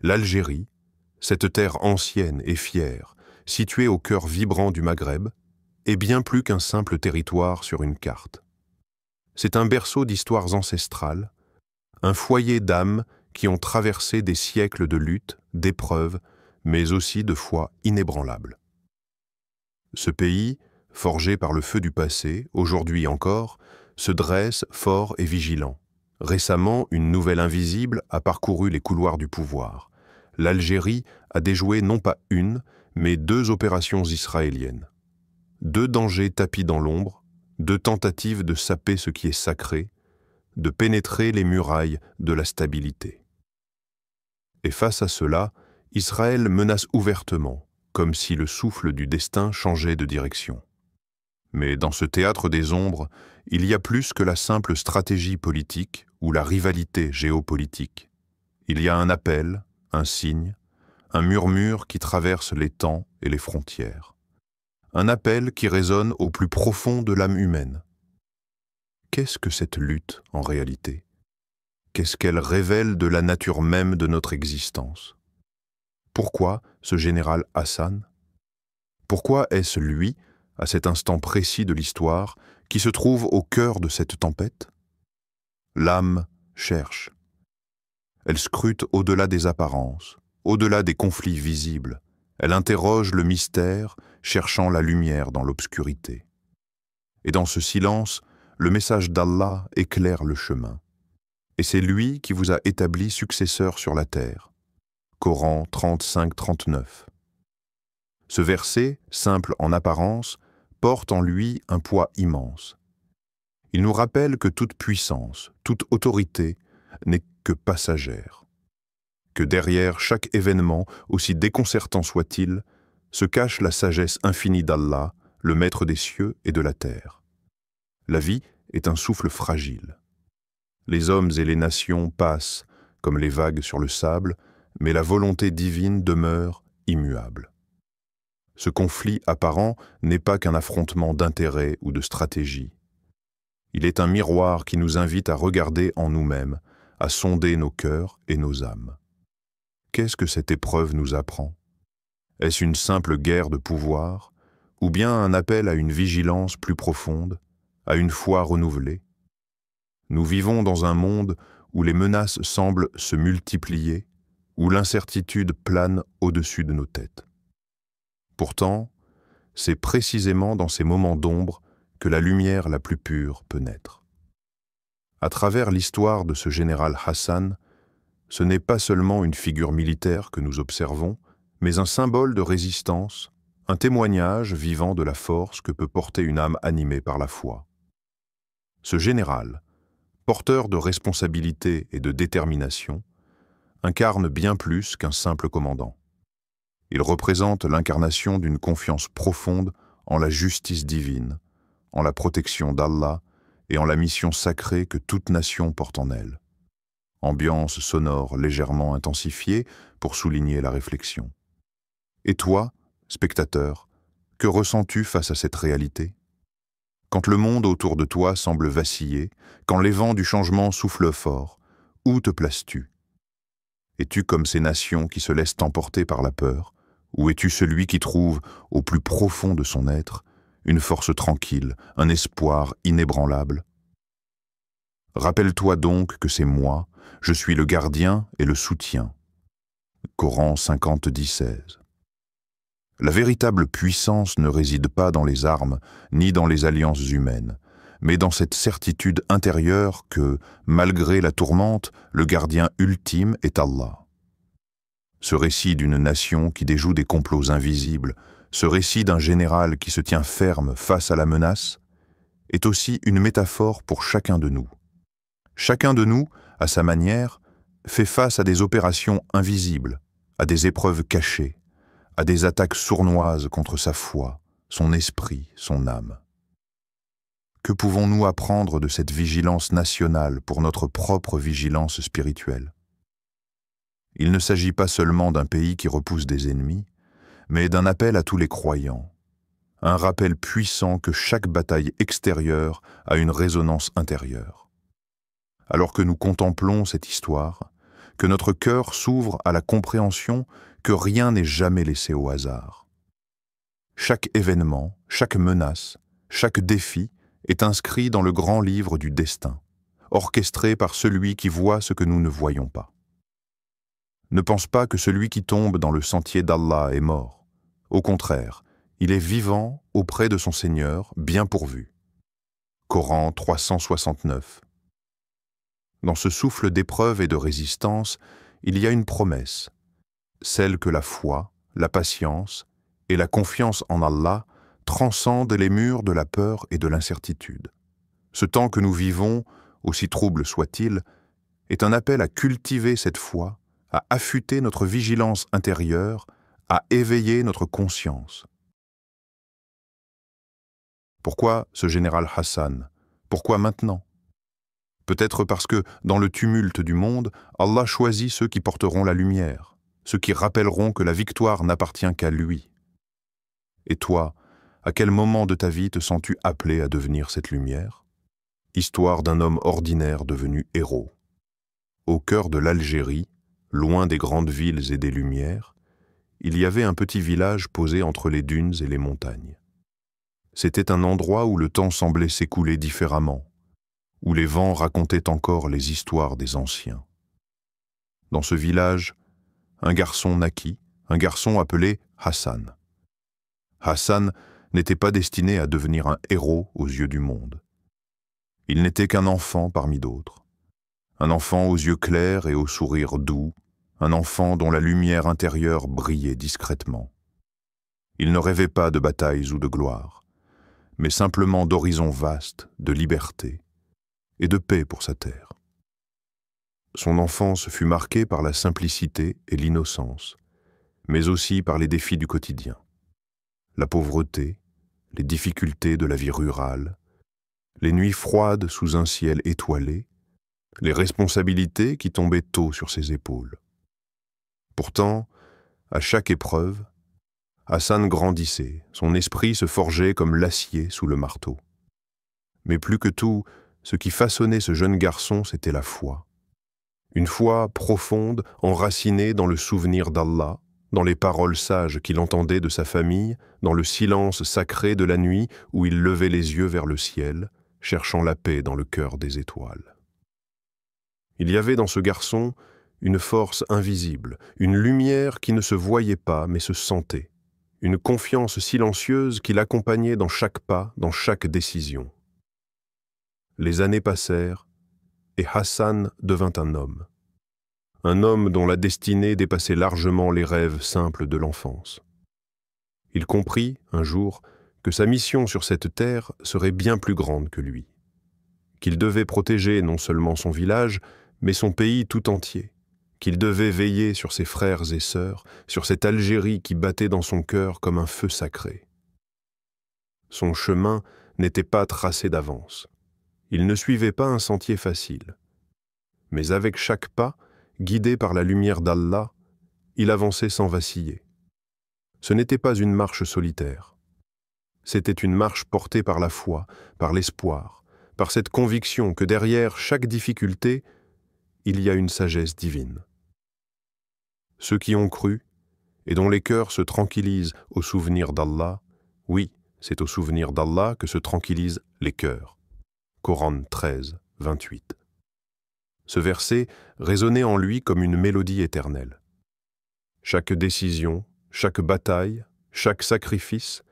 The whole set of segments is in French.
L'Algérie, cette terre ancienne et fière, située au cœur vibrant du Maghreb, est bien plus qu'un simple territoire sur une carte. C'est un berceau d'histoires ancestrales, un foyer d'âmes qui ont traversé des siècles de luttes, d'épreuves, mais aussi de foi inébranlable. Ce pays, forgé par le feu du passé, aujourd'hui encore, se dresse fort et vigilant. Récemment, une nouvelle invisible a parcouru les couloirs du pouvoir. L'Algérie a déjoué non pas une, mais 2 opérations israéliennes. 2 dangers tapis dans l'ombre, 2 tentatives de saper ce qui est sacré, de pénétrer les murailles de la stabilité. Et face à cela, Israël menace ouvertement, comme si le souffle du destin changeait de direction. Mais dans ce théâtre des ombres, il y a plus que la simple stratégie politique ou la rivalité géopolitique. Il y a un appel, un signe, un murmure qui traverse les temps et les frontières. Un appel qui résonne au plus profond de l'âme humaine. Qu'est-ce que cette lutte en réalité? Qu'est-ce qu'elle révèle de la nature même de notre existence? Pourquoi ce général Hassan? Pourquoi est-ce lui, à cet instant précis de l'histoire, qui se trouve au cœur de cette tempête? L'âme cherche. Elle scrute au-delà des apparences, au-delà des conflits visibles. Elle interroge le mystère, cherchant la lumière dans l'obscurité. Et dans ce silence, le message d'Allah éclaire le chemin. Et c'est lui qui vous a établi successeur sur la terre. Coran 35-39. Ce verset, simple en apparence, porte en lui un poids immense. Il nous rappelle que toute puissance, toute autorité n'est que passagère. Que derrière chaque événement, aussi déconcertant soit-il, se cache la sagesse infinie d'Allah, le maître des cieux et de la terre. La vie est un souffle fragile. Les hommes et les nations passent, comme les vagues sur le sable, mais la volonté divine demeure immuable. Ce conflit apparent n'est pas qu'un affrontement d'intérêts ou de stratégie. Il est un miroir qui nous invite à regarder en nous-mêmes, à sonder nos cœurs et nos âmes. Qu'est-ce que cette épreuve nous apprend? Est-ce une simple guerre de pouvoir, ou bien un appel à une vigilance plus profonde, à une foi renouvelée? Nous vivons dans un monde où les menaces semblent se multiplier, où l'incertitude plane au-dessus de nos têtes. Pourtant, c'est précisément dans ces moments d'ombre que la lumière la plus pure peut naître. À travers l'histoire de ce général Hassan, ce n'est pas seulement une figure militaire que nous observons, mais un symbole de résistance, un témoignage vivant de la force que peut porter une âme animée par la foi. Ce général, porteur de responsabilité et de détermination, incarne bien plus qu'un simple commandant. Il représente l'incarnation d'une confiance profonde en la justice divine, en la protection d'Allah et en la mission sacrée que toute nation porte en elle. Ambiance sonore légèrement intensifiée pour souligner la réflexion. Et toi, spectateur, que ressens-tu face à cette réalité? Quand le monde autour de toi semble vaciller, quand les vents du changement soufflent fort, où te places-tu? Es-tu comme ces nations qui se laissent emporter par la peur, ou es-tu celui qui trouve, au plus profond de son être, une force tranquille, un espoir inébranlable? Rappelle-toi donc que c'est moi, je suis le gardien et le soutien. Coran 50-16. La véritable puissance ne réside pas dans les armes, ni dans les alliances humaines, mais dans cette certitude intérieure que, malgré la tourmente, le gardien ultime est Allah. Ce récit d'une nation qui déjoue des complots invisibles, ce récit d'un général qui se tient ferme face à la menace, est aussi une métaphore pour chacun de nous. Chacun de nous, à sa manière, fait face à des opérations invisibles, à des épreuves cachées, à des attaques sournoises contre sa foi, son esprit, son âme. Que pouvons-nous apprendre de cette vigilance nationale pour notre propre vigilance spirituelle? Il ne s'agit pas seulement d'un pays qui repousse des ennemis, mais d'un appel à tous les croyants, un rappel puissant que chaque bataille extérieure a une résonance intérieure. Alors que nous contemplons cette histoire, que notre cœur s'ouvre à la compréhension que rien n'est jamais laissé au hasard. Chaque événement, chaque menace, chaque défi est inscrit dans le grand livre du destin, orchestré par celui qui voit ce que nous ne voyons pas. Ne pense pas que celui qui tombe dans le sentier d'Allah est mort. Au contraire, il est vivant auprès de son Seigneur, bien pourvu. Coran 369. Dans ce souffle d'épreuve et de résistance, il y a une promesse, celle que la foi, la patience et la confiance en Allah transcendent les murs de la peur et de l'incertitude. Ce temps que nous vivons, aussi trouble soit-il, est un appel à cultiver cette foi, à affûter notre vigilance intérieure, à éveiller notre conscience. Pourquoi ce général Hassan? Pourquoi maintenant? Peut-être parce que, dans le tumulte du monde, Allah choisit ceux qui porteront la lumière, ceux qui rappelleront que la victoire n'appartient qu'à lui. Et toi, à quel moment de ta vie te sens-tu appelé à devenir cette lumière? Histoire d'un homme ordinaire devenu héros. Au cœur de l'Algérie, loin des grandes villes et des lumières, il y avait un petit village posé entre les dunes et les montagnes. C'était un endroit où le temps semblait s'écouler différemment, où les vents racontaient encore les histoires des anciens. Dans ce village, un garçon naquit, un garçon appelé Hassan. Hassan n'était pas destiné à devenir un héros aux yeux du monde. Il n'était qu'un enfant parmi d'autres. Un enfant aux yeux clairs et au sourire doux, un enfant dont la lumière intérieure brillait discrètement. Il ne rêvait pas de batailles ou de gloire, mais simplement d'horizons vastes, de liberté et de paix pour sa terre. Son enfance fut marquée par la simplicité et l'innocence, mais aussi par les défis du quotidien. La pauvreté, les difficultés de la vie rurale, les nuits froides sous un ciel étoilé, les responsabilités qui tombaient tôt sur ses épaules. Pourtant, à chaque épreuve, Hassan grandissait, son esprit se forgeait comme l'acier sous le marteau. Mais plus que tout, ce qui façonnait ce jeune garçon, c'était la foi. Une foi profonde, enracinée dans le souvenir d'Allah, dans les paroles sages qu'il entendait de sa famille, dans le silence sacré de la nuit où il levait les yeux vers le ciel, cherchant la paix dans le cœur des étoiles. Il y avait dans ce garçon une force invisible, une lumière qui ne se voyait pas mais se sentait, une confiance silencieuse qui l'accompagnait dans chaque pas, dans chaque décision. Les années passèrent et Hassan devint un homme dont la destinée dépassait largement les rêves simples de l'enfance. Il comprit, un jour, que sa mission sur cette terre serait bien plus grande que lui, qu'il devait protéger non seulement son village, mais son pays tout entier, qu'il devait veiller sur ses frères et sœurs, sur cette Algérie qui battait dans son cœur comme un feu sacré. Son chemin n'était pas tracé d'avance. Il ne suivait pas un sentier facile. Mais avec chaque pas, guidé par la lumière d'Allah, il avançait sans vaciller. Ce n'était pas une marche solitaire. C'était une marche portée par la foi, par l'espoir, par cette conviction que derrière chaque difficulté, il y a une sagesse divine. Ceux qui ont cru, et dont les cœurs se tranquillisent au souvenir d'Allah, oui, c'est au souvenir d'Allah que se tranquillisent les cœurs. Coran 13, 28. Ce verset résonnait en lui comme une mélodie éternelle. Chaque décision, chaque bataille, chaque sacrifice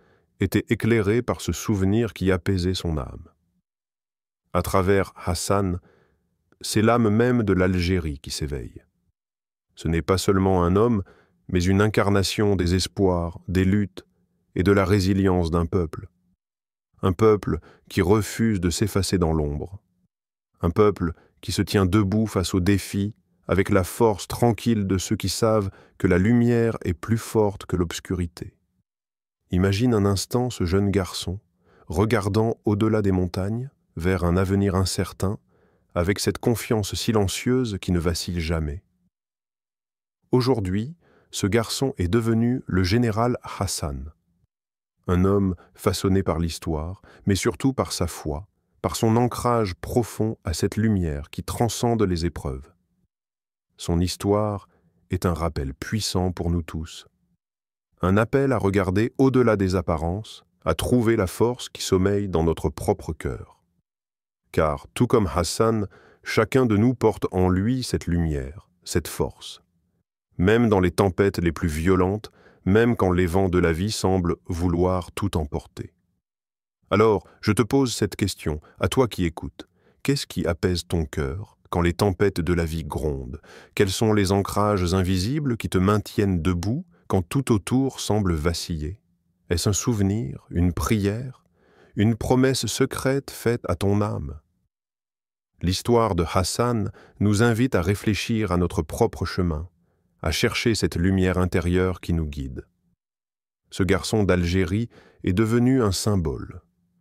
était éclairé par ce souvenir qui apaisait son âme. À travers Hassan, c'est l'âme même de l'Algérie qui s'éveille. Ce n'est pas seulement un homme, mais une incarnation des espoirs, des luttes et de la résilience d'un peuple. Un peuple qui refuse de s'effacer dans l'ombre. Un peuple qui se tient debout face aux défis avec la force tranquille de ceux qui savent que la lumière est plus forte que l'obscurité. Imagine un instant ce jeune garçon, regardant au-delà des montagnes, vers un avenir incertain, avec cette confiance silencieuse qui ne vacille jamais. Aujourd'hui, ce garçon est devenu le général Hassan, un homme façonné par l'histoire, mais surtout par sa foi, par son ancrage profond à cette lumière qui transcende les épreuves. Son histoire est un rappel puissant pour nous tous. Un appel à regarder au-delà des apparences, à trouver la force qui sommeille dans notre propre cœur. Car, tout comme Hassan, chacun de nous porte en lui cette lumière, cette force. Même dans les tempêtes les plus violentes, même quand les vents de la vie semblent vouloir tout emporter. Alors, je te pose cette question, à toi qui écoutes. Qu'est-ce qui apaise ton cœur quand les tempêtes de la vie grondent? Quels sont les ancrages invisibles qui te maintiennent debout quand tout autour semble vaciller? Est-ce un souvenir, une prière, une promesse secrète faite à ton âme? L'histoire de Hassan nous invite à réfléchir à notre propre chemin, à chercher cette lumière intérieure qui nous guide. Ce garçon d'Algérie est devenu un symbole,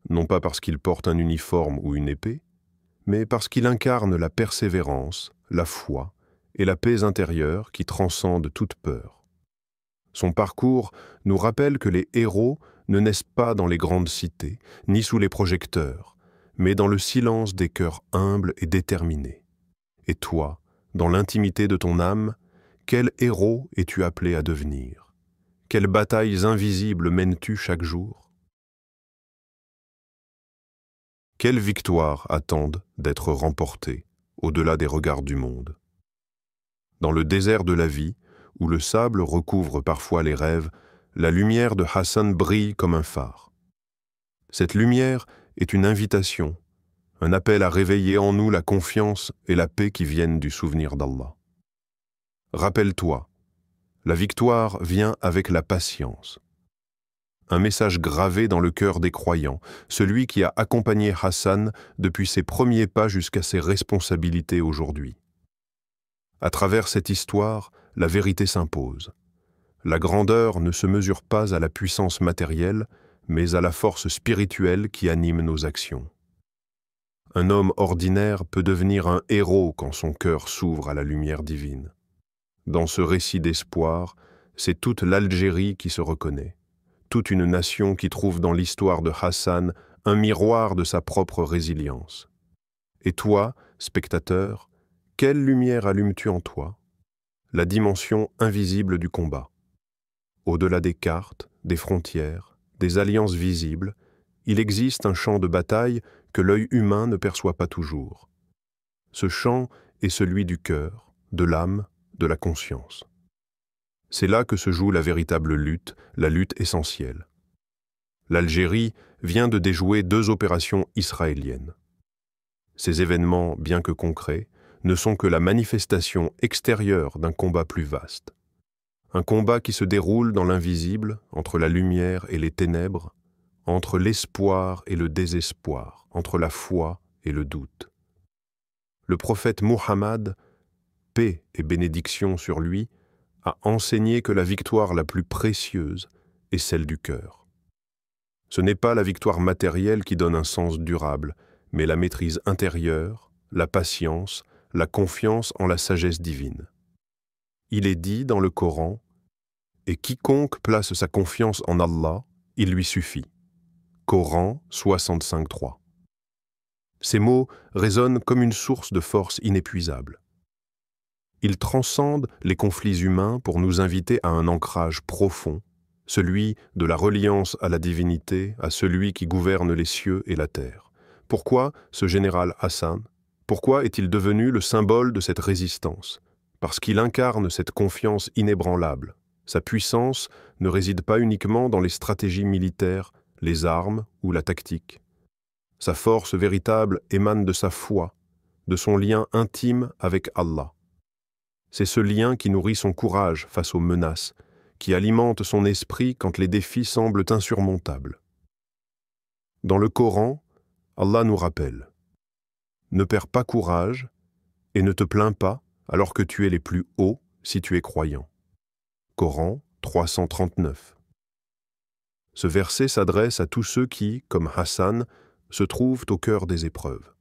non pas parce qu'il porte un uniforme ou une épée, mais parce qu'il incarne la persévérance, la foi et la paix intérieure qui transcendent toute peur. Son parcours nous rappelle que les héros ne naissent pas dans les grandes cités, ni sous les projecteurs, mais dans le silence des cœurs humbles et déterminés. Et toi, dans l'intimité de ton âme, quel héros es-tu appelé à devenir? Quelles batailles invisibles mènes-tu chaque jour? Quelles victoires attendent d'être remportées au-delà des regards du monde? Dans le désert de la vie, où le sable recouvre parfois les rêves, la lumière de Hassan brille comme un phare. Cette lumière est une invitation, un appel à réveiller en nous la confiance et la paix qui viennent du souvenir d'Allah. Rappelle-toi, la victoire vient avec la patience. Un message gravé dans le cœur des croyants, celui qui a accompagné Hassan depuis ses premiers pas jusqu'à ses responsabilités aujourd'hui. À travers cette histoire, la vérité s'impose. La grandeur ne se mesure pas à la puissance matérielle, mais à la force spirituelle qui anime nos actions. Un homme ordinaire peut devenir un héros quand son cœur s'ouvre à la lumière divine. Dans ce récit d'espoir, c'est toute l'Algérie qui se reconnaît, toute une nation qui trouve dans l'histoire de Hassan un miroir de sa propre résilience. Et toi, spectateur, quelle lumière allumes-tu en toi? La dimension invisible du combat. Au-delà des cartes, des frontières, des alliances visibles, il existe un champ de bataille que l'œil humain ne perçoit pas toujours. Ce champ est celui du cœur, de l'âme, de la conscience. C'est là que se joue la véritable lutte, la lutte essentielle. L'Algérie vient de déjouer 2 opérations israéliennes. Ces événements, bien que concrets, ne sont que la manifestation extérieure d'un combat plus vaste. Un combat qui se déroule dans l'invisible, entre la lumière et les ténèbres, entre l'espoir et le désespoir, entre la foi et le doute. Le prophète Muhammad, paix et bénédiction sur lui, a enseigné que la victoire la plus précieuse est celle du cœur. Ce n'est pas la victoire matérielle qui donne un sens durable, mais la maîtrise intérieure, la patience, la confiance en la sagesse divine. Il est dit dans le Coran, « Et quiconque place sa confiance en Allah, il lui suffit. » Coran 65.3. Ces mots résonnent comme une source de force inépuisable. Ils transcendent les conflits humains pour nous inviter à un ancrage profond, celui de la reliance à la divinité, à celui qui gouverne les cieux et la terre. Pourquoi ce général Hassan? Pourquoi est-il devenu le symbole de cette résistance? Parce qu'il incarne cette confiance inébranlable. Sa puissance ne réside pas uniquement dans les stratégies militaires, les armes ou la tactique. Sa force véritable émane de sa foi, de son lien intime avec Allah. C'est ce lien qui nourrit son courage face aux menaces, qui alimente son esprit quand les défis semblent insurmontables. Dans le Coran, Allah nous rappelle « Ne perds pas courage et ne te plains pas alors que tu es les plus hauts si tu es croyant. » Coran 339. Ce verset s'adresse à tous ceux qui, comme Hassan, se trouvent au cœur des épreuves.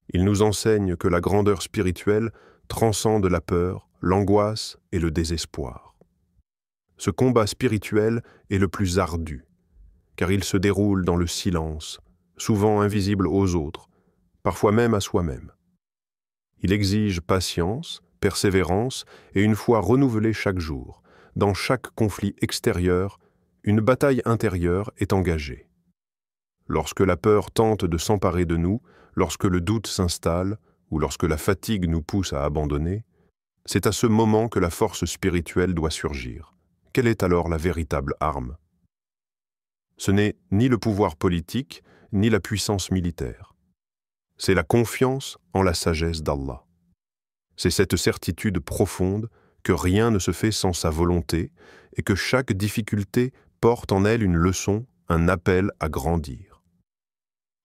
Il nous enseigne que la grandeur spirituelle transcende la peur, l'angoisse et le désespoir. Ce combat spirituel est le plus ardu, car il se déroule dans le silence, souvent invisible aux autres, parfois même à soi-même. Il exige patience, persévérance et une foi renouvelée chaque jour. Dans chaque conflit extérieur, une bataille intérieure est engagée. Lorsque la peur tente de s'emparer de nous, lorsque le doute s'installe, ou lorsque la fatigue nous pousse à abandonner, c'est à ce moment que la force spirituelle doit surgir. Quelle est alors la véritable arme? Ce n'est ni le pouvoir politique, ni la puissance militaire. C'est la confiance en la sagesse d'Allah. C'est cette certitude profonde que rien ne se fait sans sa volonté et que chaque difficulté porte en elle une leçon, un appel à grandir.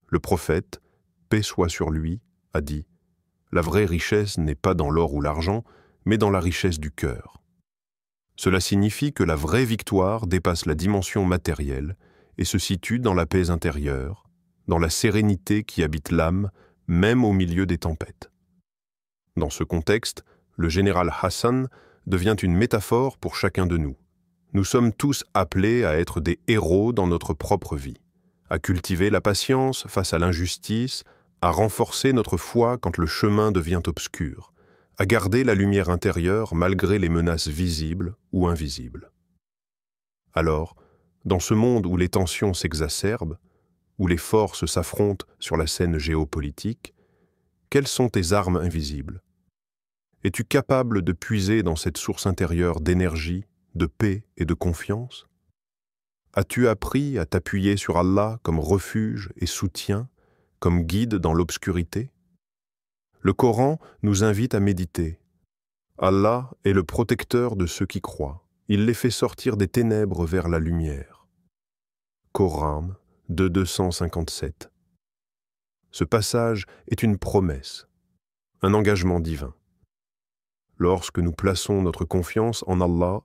Le prophète, paix soit sur lui, a dit « La vraie richesse n'est pas dans l'or ou l'argent, mais dans la richesse du cœur. » Cela signifie que la vraie victoire dépasse la dimension matérielle et se situe dans la paix intérieure, dans la sérénité qui habite l'âme, même au milieu des tempêtes. Dans ce contexte, le général Hassan devient une métaphore pour chacun de nous. Nous sommes tous appelés à être des héros dans notre propre vie, à cultiver la patience face à l'injustice, à renforcer notre foi quand le chemin devient obscur, à garder la lumière intérieure malgré les menaces visibles ou invisibles. Alors, dans ce monde où les tensions s'exacerbent, où les forces s'affrontent sur la scène géopolitique, quelles sont tes armes invisibles? Es-tu capable de puiser dans cette source intérieure d'énergie, de paix et de confiance? As-tu appris à t'appuyer sur Allah comme refuge et soutien, comme guide dans l'obscurité? Le Coran nous invite à méditer. Allah est le protecteur de ceux qui croient. Il les fait sortir des ténèbres vers la lumière. Coran 2:257. Ce passage est une promesse, un engagement divin. Lorsque nous plaçons notre confiance en Allah,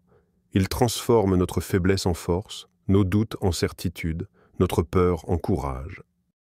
il transforme notre faiblesse en force, nos doutes en certitude, notre peur en courage.